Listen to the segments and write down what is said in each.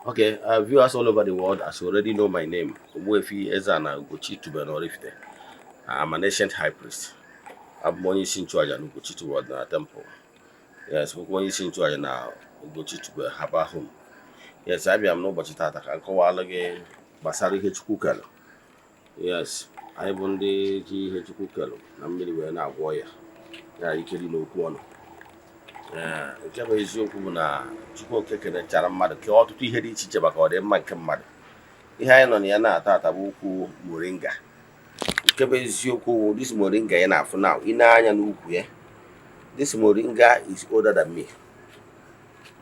Okay, viewers all over the world, as you already know my name, Ogbuefi Eze-Ana ugochitubelu Oraifite. I'm an ancient high priest. I'm onye isi nchụaja na ugochitubelu na temple. Yes, I'm onye isi nchụaja na ugochitubelu haba home. Yes, abịa m n'ụbọchị tata ka m kọwalụ gị gbasara ihe Chukwu kelu. Yes, anyị bụ ndị ji ihe Chukwu kelu na mmiri wee na-agwọ ya. Ya ike dị n'okwu ọnụ. Nke bụ eziokwu bụ na Chukwu kelechara mmadụ kee ọtụtụ ihe dị iche iche maka ọdịmma nke mmadụ. Ihe anyị nọ na ya na-ata ata bụ ukwu moringa. Nke bụ eziokwu, this moringa ya na-afụ now, ị na-anya n'ukwu ya, this moringa is older than me.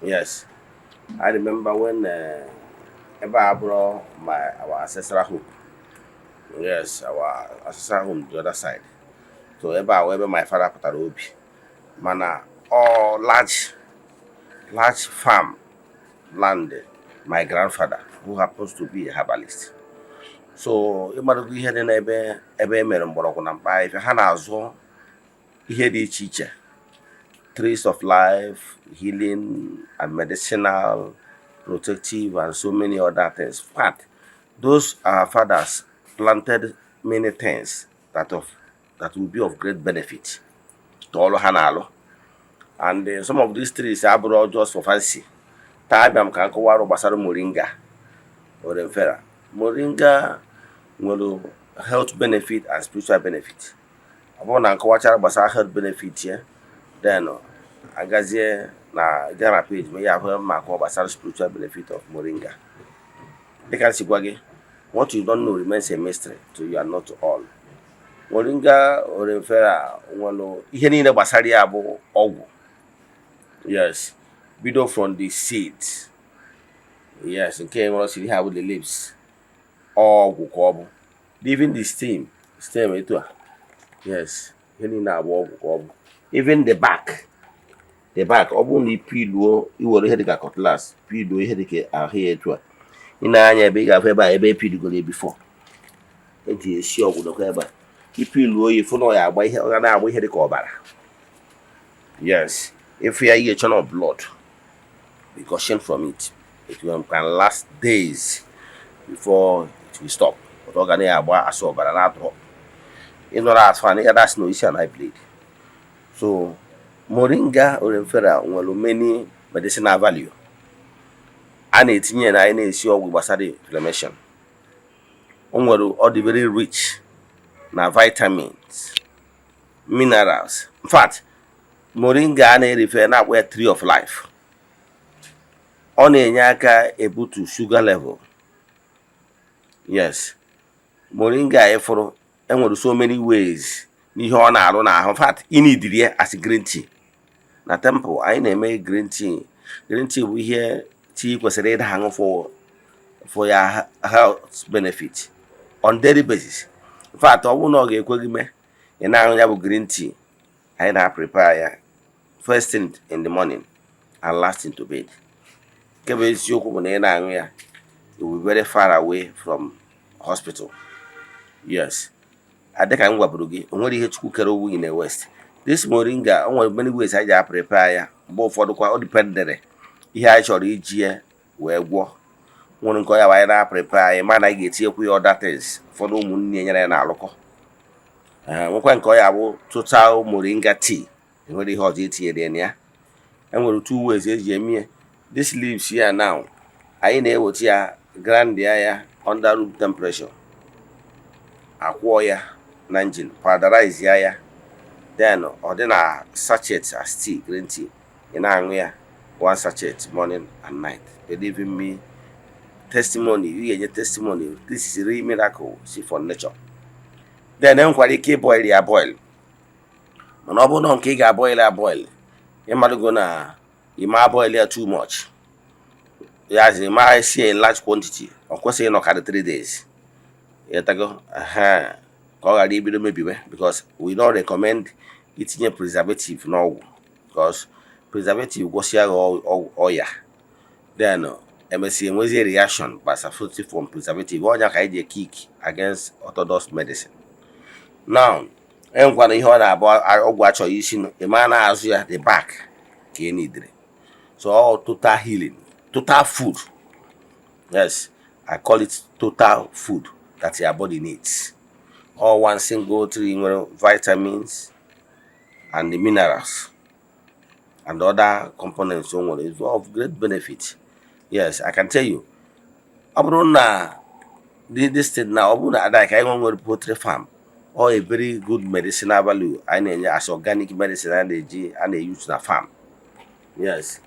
Yes, I remember when ebe a bụrụ our ancestral home. Yes, our ancestral home the other side. So ebe a ebe my father pụtara obi, mana all large farm land my grandfather, who happens to be a herbalist. So ịmadogo ihe dị n'ebe emere mgbọrọgwụ na mkpa ife ha na-azụ ihe dị iche iche, trees of life, healing and medicinal, protective and so many other things. In fact, those our fathers planted many things that will be of great benefit to all ha na-alụ. And some of these trees are brought just for fancy. Tabiam ka nkọwarụ gbasara moringa oremfera. Moringa nwere health benefit and spiritual benefit. Abụọ na nkọwachara gbasara health benefit ya, then agazie na Ghana page ma ya ahụ ma akọwa gbasara spiritual benefit of moringa. Dịka nsi gwa gị, what you don't know remains a mystery to you and not to all. Moringa oremfera nwere ihe niile gbasara ya bụ ọgwụ. Yes, bido from the seeds. Yes, nke nwere siri ha with the leaves. Ọgwụ ka ọ bụ. Even the stem etu a. Yes, ihe niile abụ ọgwụ ka ọ bụ. Even the back, ọ bụ na ipiluo iwere ihe dịka cutlass, piluo ihe dịka ahụ ya etu a. Ị na-anya ebe ị ga-afụ ebe a ebe epilugoro before. Eji esi ọgwụ dọkwa ebe a. Ipiluo ya ịfụ na ọ ya agba ihe, ọ na-agba ihe dịka ọbara. Yes, if you are a channel of blood, be cautioned from it. It can last days before it will stop. But organic about as over and out. It's not as funny, that's no issue and I bleed. So moringa oremfera nwere many medicinal value. And it's in an issue with basadi inflammation. All the very rich na vitamins, minerals. In fact, moringa na-refer na where tree of life. Ọ na-enye aka ebutu sugar level. Yes, moringa efuru enwere so many ways n'ihe ọ na-arụ n'ahụ. In fact, ị need ya as green tea. Na temple anyị na-eme green tea. Green tea bụ ihe tea kwesịrị ịda aṅụ for your health benefit on daily basis. In fact, ọ bụrụ na ọ ga-ekwe gị mee ị na-aṅụ ya bụ green tea, anyị na-prepare ya first thing in the morning and last into bed. Nke bụ eziokwu bụ na ị na-aṅụ ya, you will be very far away from hospital. Yes, adịka m gwaburu gị, o nwere ihe Chukwu kere owu in the west. This moringa, o nwere many ways anyị ji prepare ya. Mgbe ụfọdụ kwa o dependere ihe anyị chọrọ iji ya wee gwọ. Nwere nke ya anyị na-prepare ya, mana anyị ga-etinyekwu ya other things. Ụfọdụ ụmụnne nyere ya na-alụkọ. Nwekwa nke ya bụ total moringa tea. Enwere ihe ọzọ etinyere na ya. Enwere two ways eji eme ya. This leaves here now, anyị na-eweta ya grind ya under room temperature. Akwọ ya na engine, powderize ya. Then ọ dị na sachet as tea, green tea. Ị na-aṅụ ya one sachet morning and night. Believe me, testimony, you get testimony. This is a real miracle, see for nature. Then enwekwara ike boil ya boil. Mana ọ bụ na nke ị ga-aboil, ịmadogo na you might boil it too much. Yes, you might see a large quantity. Of course, you're not 3 days. You go, because we don't recommend eating a preservative now. Because preservative goes here or yeah. Then MSC was a reaction by substitute from preservative. Or you kick against orthodox medicine. Now, I'm going to hear about what you're using. The man has you at the back. So all total healing, total food. Yes, I call it total food that your body needs. All one single three vitamins and the minerals and other components is of great benefit. Yes, I can tell you. Abrona this thing now, Abuna like I want to poultry farm or a very good medicinal value and as organic medicine and they use in a farm. Yes.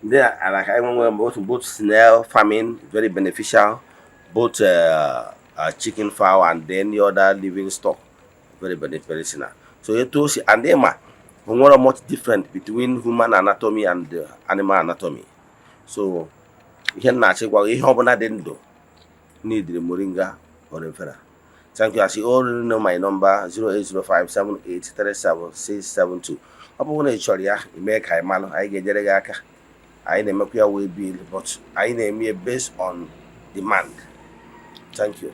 There are like I want both snail farming very beneficial, both chicken fowl and then the other living stock very medicinal. So it was and them are much different between human anatomy and animal anatomy. So here na chekwa ihe obuna dị ndụ need the moringa or referral. Thank you. As you already know my number 08057837672. Ọ bụrụ na ị chọrọ ya ime ka anyị malụ anyị ga-ejere gị aka anyị na-emekwa ya wee bill but anyị na-eme based on demand. Thank you.